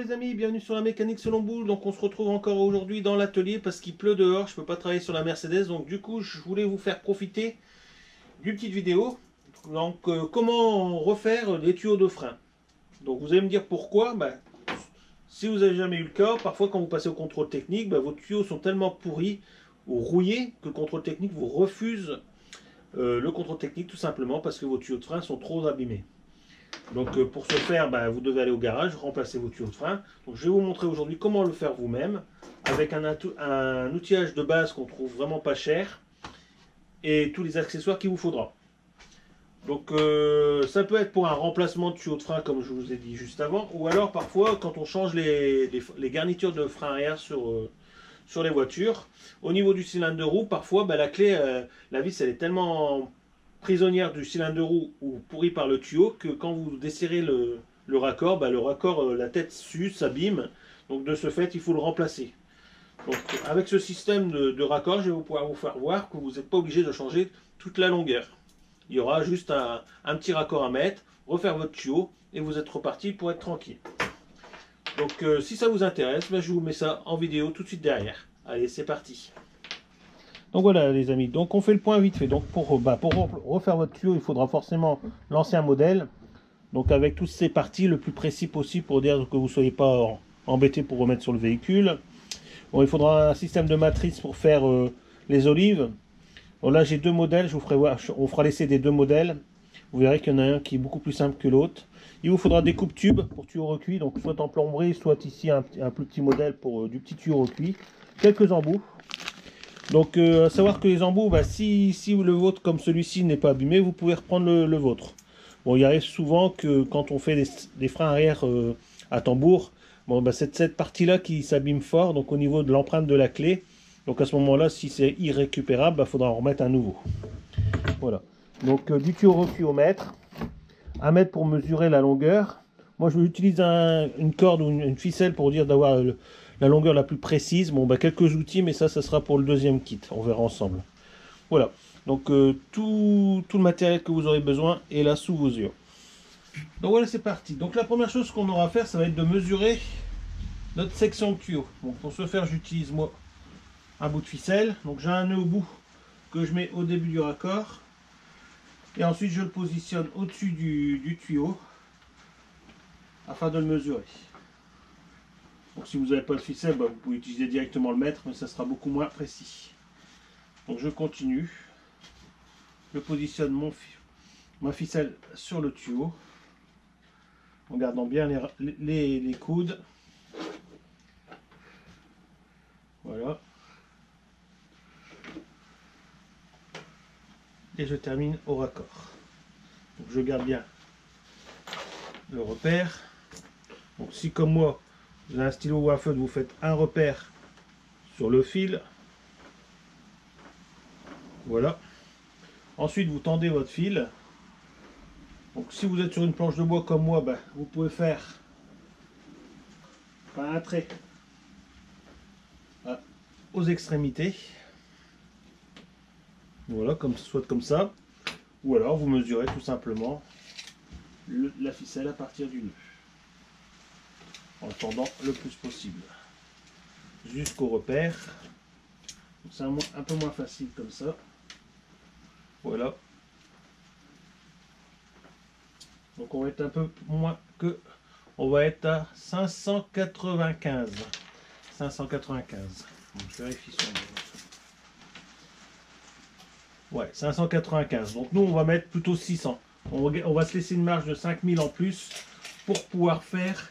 les amis, bienvenue sur la mécanique selon boule. Donc on se retrouve encore aujourd'hui dans l'atelier parce qu'il pleut dehors, je peux pas travailler sur la Mercedes. Donc du coup je voulais vous faire profiter d'une petite vidéo. Donc comment refaire les tuyaux de frein. Donc vous allez me dire pourquoi. Si vous n'avez jamais eu le cas, parfois quand vous passez au contrôle technique, vos tuyaux sont tellement pourris ou rouillés que le contrôle technique vous refuse le contrôle technique tout simplement parce que vos tuyaux de frein sont trop abîmés. Donc pour ce faire, vous devez aller au garage, remplacer vos tuyaux de frein. Donc je vais vous montrer aujourd'hui comment le faire vous-même avec un outillage de base qu'on trouve vraiment pas cher et tous les accessoires qu'il vous faudra. Donc ça peut être pour un remplacement de tuyaux de frein comme je vous ai dit juste avant, ou alors parfois quand on change les garnitures de frein arrière sur les voitures. Au niveau du cylindre de roue, parfois la clé, la vis elle est tellement prisonnière du cylindre de roue ou pourrie par le tuyau que quand vous desserrez le raccord, la tête s'use, s'abîme. Donc de ce fait, il faut le remplacer. Donc avec ce système de raccord, je vais pouvoir vous faire voir que vous n'êtes pas obligé de changer toute la longueur. Il y aura juste un petit raccord à mettre, refaire votre tuyau et vous êtes reparti pour être tranquille. Donc si ça vous intéresse, je vous mets ça en vidéo tout de suite derrière. Allez, c'est parti. Donc voilà les amis, donc on fait le point vite fait. Donc pour refaire votre tuyau, il faudra forcément l'ancien modèle. Donc avec toutes ces parties le plus précis possible pour dire que vous ne soyez pas embêté pour remettre sur le véhicule. Bon, il faudra un système de matrice pour faire les olives. Bon, là j'ai deux modèles, je vous ferai voir, on fera l'essai des deux modèles. Vous verrez qu'il y en a un qui est beaucoup plus simple que l'autre. Il vous faudra des coupes-tubes pour tuyaux recuits, donc soit en plomberie, soit ici un plus petit modèle pour du petit tuyau recuit. Quelques embouts. Donc à savoir que les embouts, si le vôtre comme celui-ci n'est pas abîmé, vous pouvez reprendre le vôtre. Bon, il arrive souvent que quand on fait des freins arrière à tambour, c'est cette partie-là qui s'abîme fort, donc au niveau de l'empreinte de la clé. Donc à ce moment-là, si c'est irrécupérable, il faudra en remettre un nouveau. Voilà. Donc du tuyau recuit au mètre, 1 mètre pour mesurer la longueur. Moi je utilise une corde ou une ficelle pour dire d'avoir la longueur la plus précise. Bon, quelques outils, mais ça sera pour le deuxième kit. On verra ensemble. Voilà. Donc tout le matériel que vous aurez besoin est là sous vos yeux. Donc voilà, c'est parti. Donc la première chose qu'on aura à faire, ça va être de mesurer notre section de tuyau. Bon, pour ce faire, j'utilise moi un bout de ficelle. Donc j'ai un nœud au bout que je mets au début du raccord. Et ensuite, je le positionne au-dessus du tuyau afin de le mesurer. Donc si vous n'avez pas de ficelle, vous pouvez utiliser directement le mètre, mais ça sera beaucoup moins précis. Donc je continue. Je positionne ma ficelle sur le tuyau en gardant bien les coudes. Voilà. Et je termine au raccord. Donc je garde bien le repère. Donc si comme moi, vous avez un stylo ou un feutre, vous faites un repère sur le fil. Voilà. Ensuite, vous tendez votre fil. Donc si vous êtes sur une planche de bois comme moi, vous pouvez faire un trait aux extrémités. Voilà, soit comme ça. Ou alors vous mesurez tout simplement la ficelle à partir du nœud. En tendant le plus possible. Jusqu'au repère. C'est un peu moins facile comme ça. Voilà. Donc on va être un peu moins que... On va être à 595. 595. Donc je vérifie sur le... Ouais, 595. Donc nous on va mettre plutôt 600. On va se laisser une marge de 5000 en plus pour pouvoir faire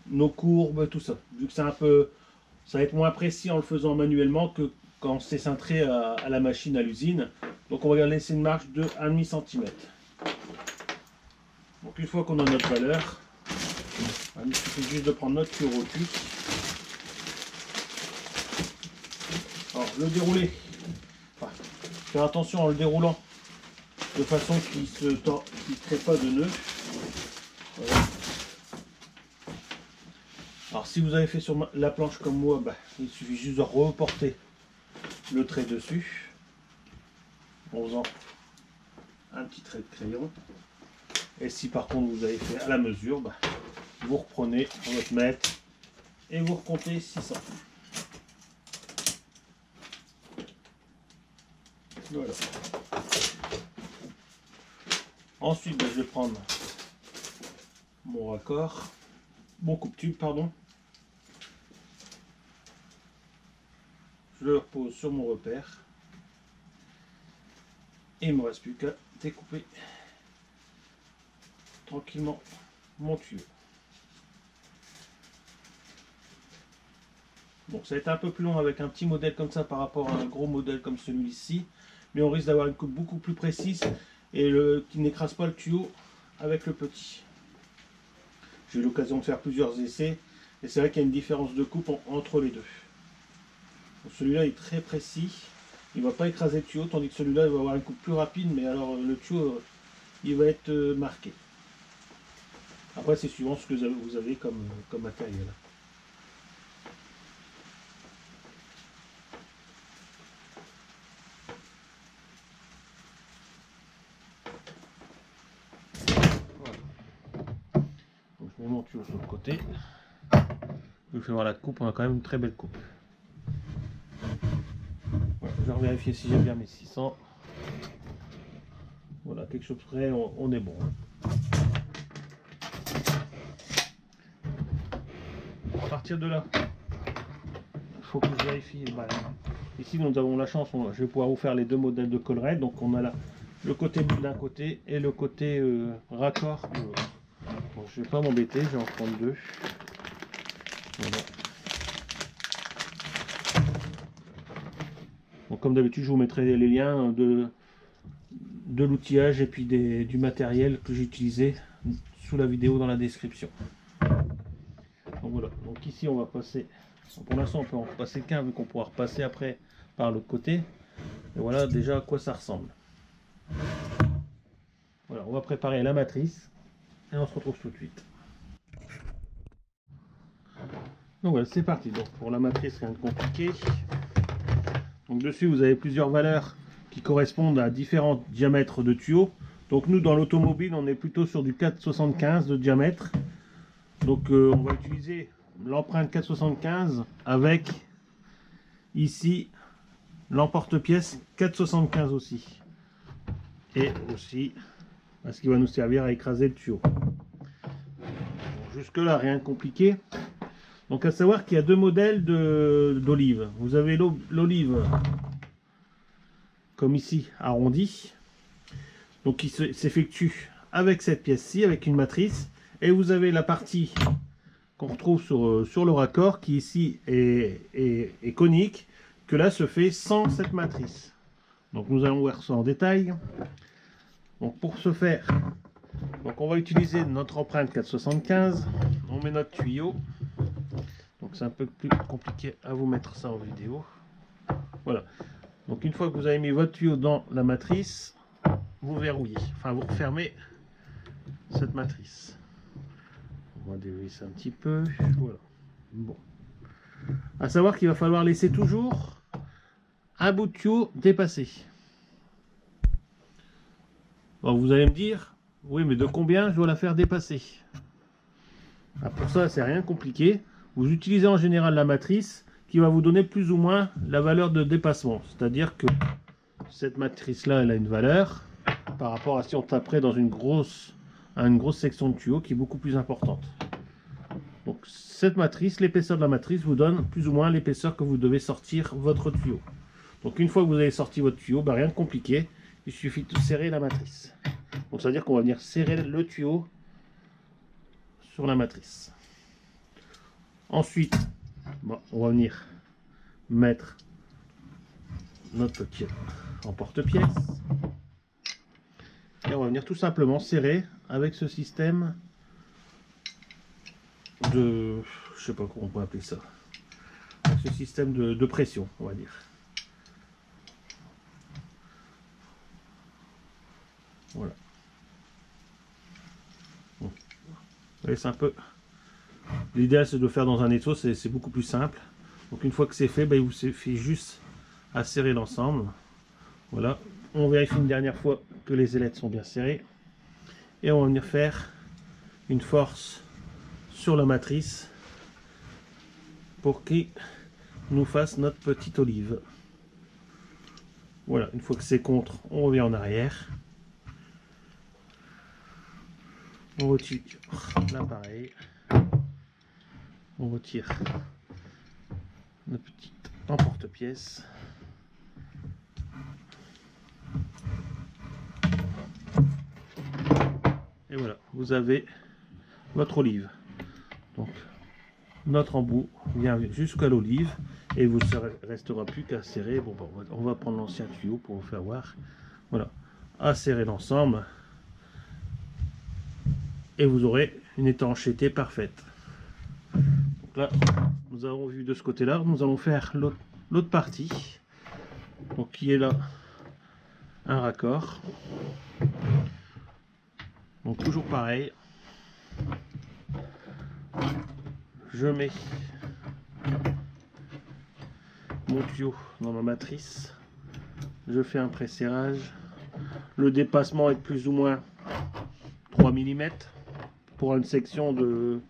nos courbes, tout ça. Vu que c'est ça va être moins précis en le faisant manuellement que quand c'est cintré à la machine à l'usine. Donc on va laisser une marge de 1,5 cm. Donc une fois qu'on a notre valeur, il suffit juste de prendre notre tuyau recuit. Alors le dérouler, faire attention en le déroulant de façon qu'il ne crée pas de nœud. Voilà. Alors si vous avez fait sur la planche comme moi, il suffit juste de reporter le trait dessus en faisant un petit trait de crayon. Et si par contre vous avez fait à la mesure, vous reprenez votre mètre et vous recomptez 600. Voilà. Ensuite, je vais prendre mon raccord, mon coupe-tube, pardon. Je le repose sur mon repère. Et il ne me reste plus qu'à découper tranquillement mon tuyau. Bon, ça va être un peu plus long avec un petit modèle comme ça par rapport à un gros modèle comme celui-ci, mais on risque d'avoir une coupe beaucoup plus précise et qui n'écrase pas le tuyau avec le petit. J'ai eu l'occasion de faire plusieurs essais et c'est vrai qu'il y a une différence de coupe entre les deux. Celui-là est très précis, il ne va pas écraser le tuyau, tandis que celui-là il va avoir une coupe plus rapide, mais alors le tuyau il va être marqué. Après c'est suivant ce que vous avez comme matériel. Je mets mon tuyau sur le côté. Je vous fais voir la coupe, on a quand même une très belle coupe. Voilà, je vais vérifier si j'ai bien mes 600. Voilà, quelque chose près, on est bon. À partir de là, il faut que je vérifie. Ici, nous avons la chance, je vais pouvoir vous faire les deux modèles de collerette. Donc, on a là le côté bulle d'un côté et le côté raccord de l'autre. Bon, je ne vais pas m'embêter, je vais en prendre deux. Voilà. Donc, comme d'habitude, je vous mettrai les liens de l'outillage et puis du matériel que j'ai utilisé sous la vidéo dans la description. Donc voilà, donc ici on va passer, pour l'instant on peut en repasser qu'un vu qu'on pourra repasser après par l'autre côté. Et voilà déjà à quoi ça ressemble. Voilà, on va préparer la matrice et on se retrouve tout de suite. Donc voilà, c'est parti. Donc pour la matrice, rien de compliqué. Donc dessus vous avez plusieurs valeurs qui correspondent à différents diamètres de tuyaux. Donc nous dans l'automobile on est plutôt sur du 4,75 de diamètre. Donc on va utiliser l'empreinte 4,75 avec ici l'emporte-pièce 4,75 aussi. Et aussi ce qui va nous servir à écraser le tuyau. Bon, jusque là rien de compliqué. Donc à savoir qu'il y a deux modèles d'olive. Vous avez l'olive comme ici arrondie. Donc qui s'effectue avec cette pièce-ci, avec une matrice. Et vous avez la partie qu'on retrouve sur le raccord qui ici est conique, que là se fait sans cette matrice. Donc nous allons voir ça en détail. Donc pour ce faire, donc on va utiliser notre empreinte 4,75. On met notre tuyau. Donc c'est un peu plus compliqué à vous mettre ça en vidéo. Voilà. Donc une fois que vous avez mis votre tuyau dans la matrice, vous verrouillez, enfin vous refermez cette matrice. On va dévisser un petit peu. Voilà. Bon. À savoir qu'il va falloir laisser toujours un bout de tuyau dépassé. Bon, vous allez me dire, oui, mais de combien je dois la faire dépasser? Pour ça, c'est rien de compliqué. Vous utilisez en général la matrice qui va vous donner plus ou moins la valeur de dépassement. C'est-à-dire que cette matrice-là, elle a une valeur par rapport à si on taperait dans une grosse section de tuyau qui est beaucoup plus importante. Donc cette matrice, l'épaisseur de la matrice vous donne plus ou moins l'épaisseur que vous devez sortir votre tuyau. Donc une fois que vous avez sorti votre tuyau, rien de compliqué, il suffit de serrer la matrice. Donc ça veut dire qu'on va venir serrer le tuyau sur la matrice. Ensuite, on va venir mettre notre petit emporte-pièce. Et on va venir tout simplement serrer avec ce système de... je sais pas comment on peut appeler ça. Avec ce système de pression, on va dire. Voilà. Bon. C'est un peu... L'idéal c'est de le faire dans un étau, c'est beaucoup plus simple. Donc une fois que c'est fait, il vous suffit juste à serrer l'ensemble. Voilà. On vérifie une dernière fois que les ailettes sont bien serrées. Et on va venir faire une force sur la matrice pour qu'il nous fasse notre petite olive. Voilà, une fois que c'est contre, on revient en arrière. On retire l'appareil. On retire notre petite emporte-pièce. Et voilà, vous avez votre olive. Donc, notre embout vient jusqu'à l'olive et vous ne restera plus qu'à serrer. Bon, on va prendre l'ancien tuyau pour vous faire voir. Voilà, à serrer l'ensemble et vous aurez une étanchéité parfaite. Donc là, nous avons vu de ce côté-là. Nous allons faire l'autre partie. Donc, qui est là un raccord. Donc toujours pareil, je mets mon tuyau dans ma matrice, je fais un pré-serrage, le dépassement est de plus ou moins 3 mm pour une section de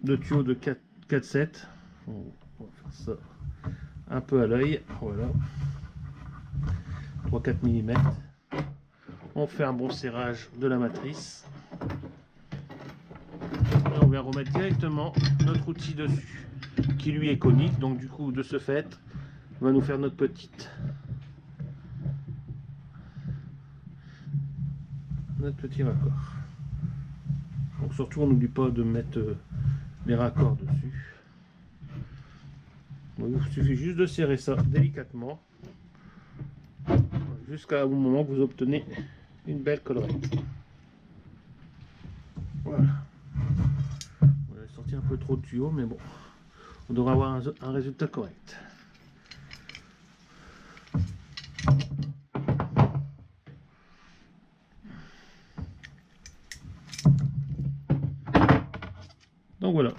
tuyau de 4-7. On va faire ça un peu à l'œil, voilà, 3-4 mm. On fait un bon serrage de la matrice. Et on va remettre directement notre outil dessus, qui lui est conique. Donc du coup, de ce fait, on va nous faire notre petit raccord. Donc surtout, on n'oublie pas de mettre les raccords dessus. Donc, il suffit juste de serrer ça délicatement jusqu'au moment que vous obtenez une belle collerette. Voilà. On a sorti un peu trop de tuyaux, mais bon, on devrait avoir un résultat correct. Donc voilà,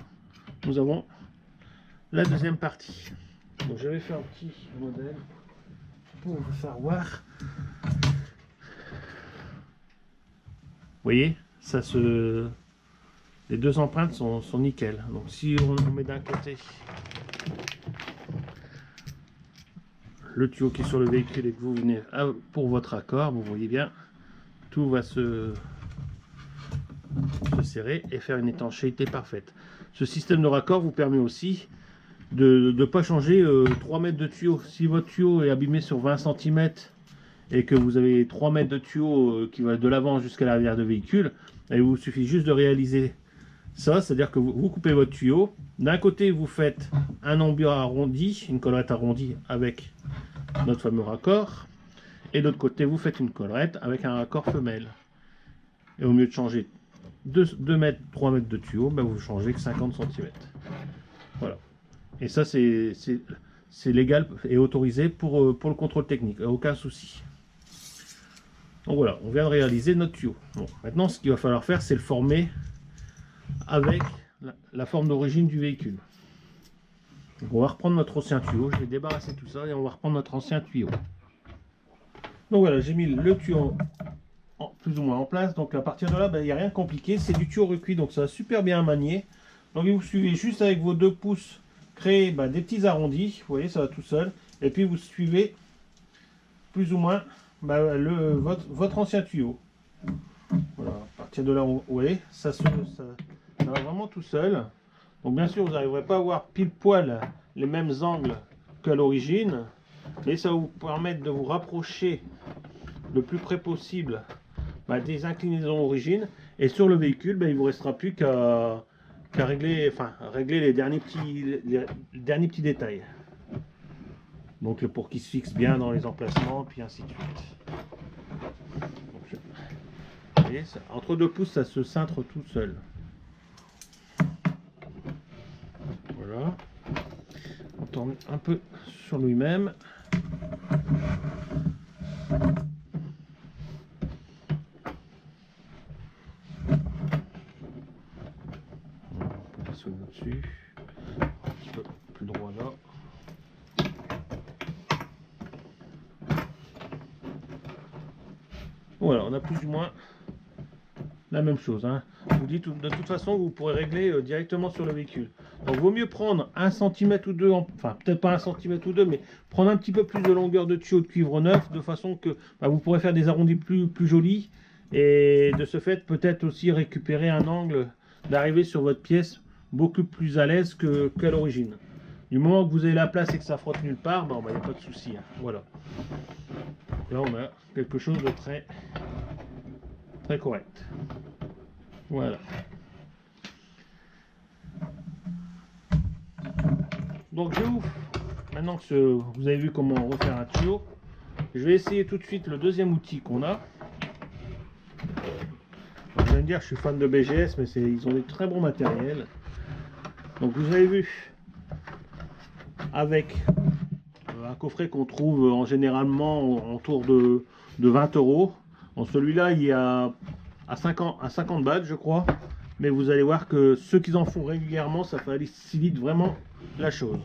nous avons la deuxième partie. Donc j'avais fait un petit modèle pour vous faire voir. Vous voyez, ça se... les deux empreintes sont nickel. Donc si on met d'un côté le tuyau qui est sur le véhicule et que vous venez pour votre accord, vous voyez bien, tout va se serrer et faire une étanchéité parfaite. Ce système de raccord vous permet aussi de ne pas changer 3 mètres de tuyau. Si votre tuyau est abîmé sur 20 cm et que vous avez 3 mètres de tuyau qui va de l'avant jusqu'à l'arrière de véhicule, il vous suffit juste de réaliser ça, c'est-à-dire que vous coupez votre tuyau. D'un côté, vous faites un embout arrondi, une collerette arrondie avec notre fameux raccord, et de l'autre côté, vous faites une collerette avec un raccord femelle. Et au lieu de changer 2 mètres, 3 mètres de tuyau, ben vous changez que 50 cm. Voilà. Et ça, c'est légal et autorisé pour le contrôle technique, aucun souci. Donc voilà, on vient de réaliser notre tuyau. Bon, maintenant, ce qu'il va falloir faire, c'est le former avec la forme d'origine du véhicule. Donc on va reprendre notre ancien tuyau. Je vais débarrasser tout ça et on va reprendre notre ancien tuyau. Donc voilà, j'ai mis le tuyau plus ou moins en place. Donc à partir de là, il n'y a rien de compliqué. C'est du tuyau recuit, donc ça va super bien manier. Donc vous suivez juste avec vos 2 pouces, créer des petits arrondis. Vous voyez, ça va tout seul. Et puis vous suivez plus ou moins votre ancien tuyau. Voilà, à partir de là, vous voyez, ça va vraiment tout seul. Donc bien sûr, vous n'arriverez pas à avoir pile poil les mêmes angles qu'à l'origine, mais ça va vous permettre de vous rapprocher le plus près possible des inclinaisons origines. Et sur le véhicule, il ne vous restera plus qu'à régler les derniers petits détails. Donc pour qu'il se fixe bien dans les emplacements, puis ainsi de suite. Donc, vous voyez, entre 2 pouces, ça se cintre tout seul. Voilà. On tourne un peu sur lui-même. On peut passer au-dessus. Un petit peu plus droit là. Voilà, on a plus ou moins la même chose. Hein. Je vous dis, de toute façon, vous pourrez régler directement sur le véhicule. Donc, il vaut mieux prendre 1 cm ou 2, enfin, peut-être pas 1 cm ou 2, mais prendre un petit peu plus de longueur de tuyau de cuivre neuf, de façon que vous pourrez faire des arrondis plus jolis. Et de ce fait, peut-être aussi récupérer un angle d'arrivée sur votre pièce beaucoup plus à l'aise qu'à l'origine. Du moment que vous avez la place et que ça frotte nulle part, il n'y a pas de souci. Hein. Voilà. Là, on a quelque chose de très correct. Voilà. Donc je vous, maintenant que vous avez vu comment refaire un tuyau, je vais essayer tout de suite le deuxième outil qu'on a. Vous allez me dire, je suis fan de BGS, mais ils ont des très bons matériels. Donc vous avez vu, avec un coffret qu'on trouve généralement autour de 20 €. Bon, celui-là, il y a à 50 bahts, je crois. Mais vous allez voir que ceux qui en font régulièrement, ça facilite vraiment la chose.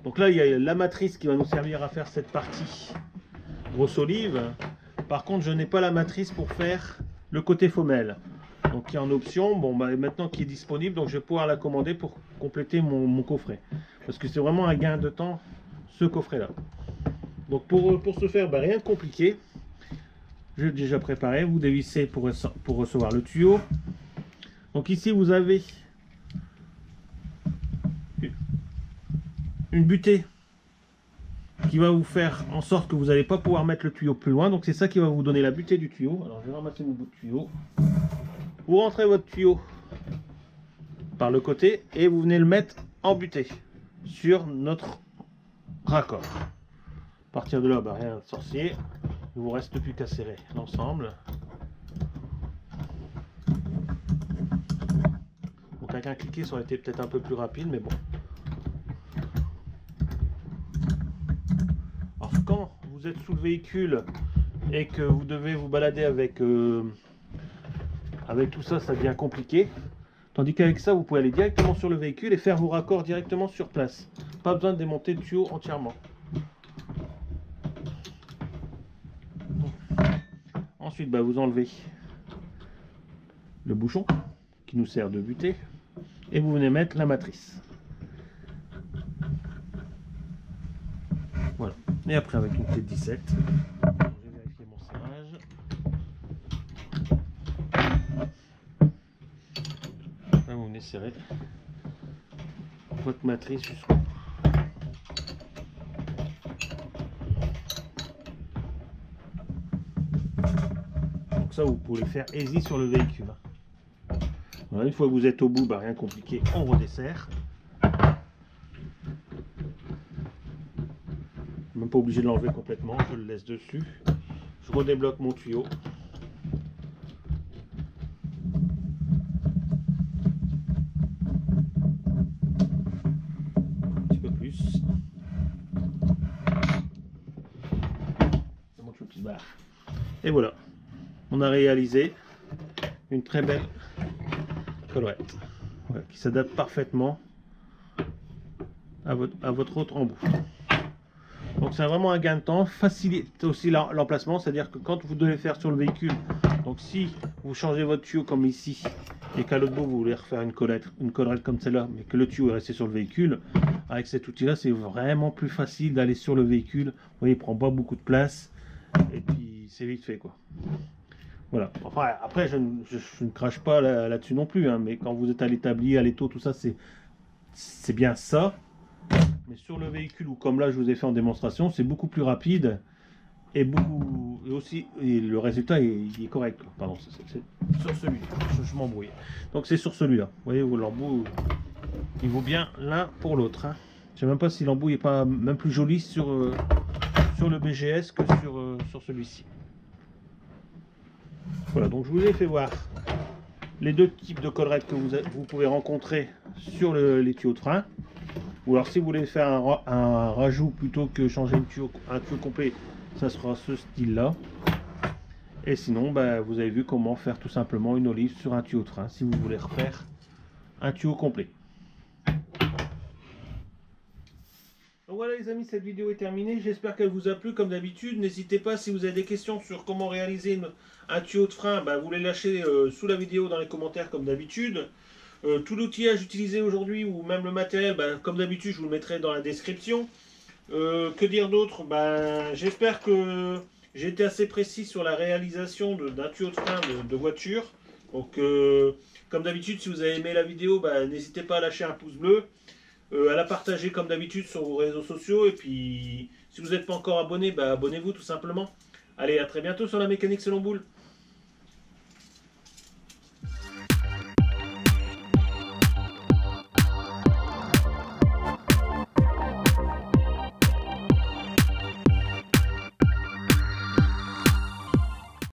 Donc là, il y a la matrice qui va nous servir à faire cette partie grosse olive. Par contre, je n'ai pas la matrice pour faire le côté femelle. Donc qui est en option, bon maintenant qui est disponible, donc je vais pouvoir la commander pour compléter mon coffret. Parce que c'est vraiment un gain de temps, ce coffret là. Donc pour ce faire, rien de compliqué. Je l'ai déjà préparé, vous dévissez pour recevoir le tuyau. Donc ici vous avez une butée qui va vous faire en sorte que vous n'allez pas pouvoir mettre le tuyau plus loin. Donc c'est ça qui va vous donner la butée du tuyau. Alors je vais ramasser mon bout de tuyau. Vous rentrez votre tuyau par le côté et vous venez le mettre en butée sur notre raccord. À partir de là, rien de sorcier. Il ne vous reste plus qu'à serrer l'ensemble. Donc avec un cliquet, ça aurait été peut-être un peu plus rapide, mais bon. Alors quand vous êtes sous le véhicule et que vous devez vous balader avec tout ça, ça devient compliqué. Tandis qu'avec ça, vous pouvez aller directement sur le véhicule et faire vos raccords directement sur place. Pas besoin de démonter le tuyau entièrement. Ensuite, vous enlevez le bouchon qui nous sert de butée et vous venez mettre la matrice. Voilà. Et après, avec une clé de 17, je vais vérifier mon serrage. Là, vous venez serrer votre matrice jusqu'au bout. Donc ça, vous pouvez le faire easy sur le véhicule. Voilà, une fois que vous êtes au bout, rien de compliqué, on redessert. Même pas obligé de l'enlever complètement, je le laisse dessus. Je redébloque mon tuyau. Un petit peu plus. C'est mon petit barre. Et voilà, on a réalisé une très belle collerette, voilà, qui s'adapte parfaitement à votre autre embout. Donc c'est vraiment un gain de temps, facilite aussi l'emplacement, c'est-à-dire que quand vous devez faire sur le véhicule, donc si vous changez votre tuyau comme ici, et qu'à l'autre bout vous voulez refaire une collerette comme celle-là, mais que le tuyau est resté sur le véhicule, avec cet outil-là, c'est vraiment plus facile d'aller sur le véhicule. Vous voyez, il prend pas beaucoup de place, et puis c'est vite fait, quoi. Voilà. Enfin, après, je ne crache pas là-dessus non plus, hein, mais quand vous êtes à l'établi, à l'étau, tout ça, c'est bien ça. Mais sur le véhicule, ou comme là, je vous ai fait en démonstration, c'est beaucoup plus rapide et le résultat est correct. Pardon, c'est sur celui-là. Je m'embrouille. Donc c'est sur celui-là. Vous voyez, l'embout, il vaut bien l'un pour l'autre. Hein. Je ne sais même pas si l'embout n'est pas même plus joli sur le BGS que sur celui-ci. Voilà, donc je vous ai fait voir les deux types de collerettes que vous pouvez rencontrer sur les tuyaux de frein. Ou alors si vous voulez faire un rajout plutôt que changer un tuyau complet, ça sera ce style là. Et sinon, vous avez vu comment faire tout simplement une olive sur un tuyau de frein si vous voulez refaire un tuyau complet. Donc voilà les les amis, cette vidéo est terminée. J'espère qu'elle vous a plu comme d'habitude. N'hésitez pas, si vous avez des questions sur comment réaliser un tuyau de frein, bah, vous les lâchez sous la vidéo dans les commentaires comme d'habitude. Tout l'outillage utilisé aujourd'hui ou même le matériel, bah, comme d'habitude, je vous le mettrai dans la description. Que dire d'autre? Bah, j'espère que j'ai été assez précis sur la réalisation d'un tuyau de frein de voiture. Donc, comme d'habitude, si vous avez aimé la vidéo, bah, n'hésitez pas à lâcher un pouce bleu. À la partager comme d'habitude sur vos réseaux sociaux. Et puis, si vous n'êtes pas encore abonné, bah, abonnez-vous tout simplement. Allez, à très bientôt sur la mécanique selon boule.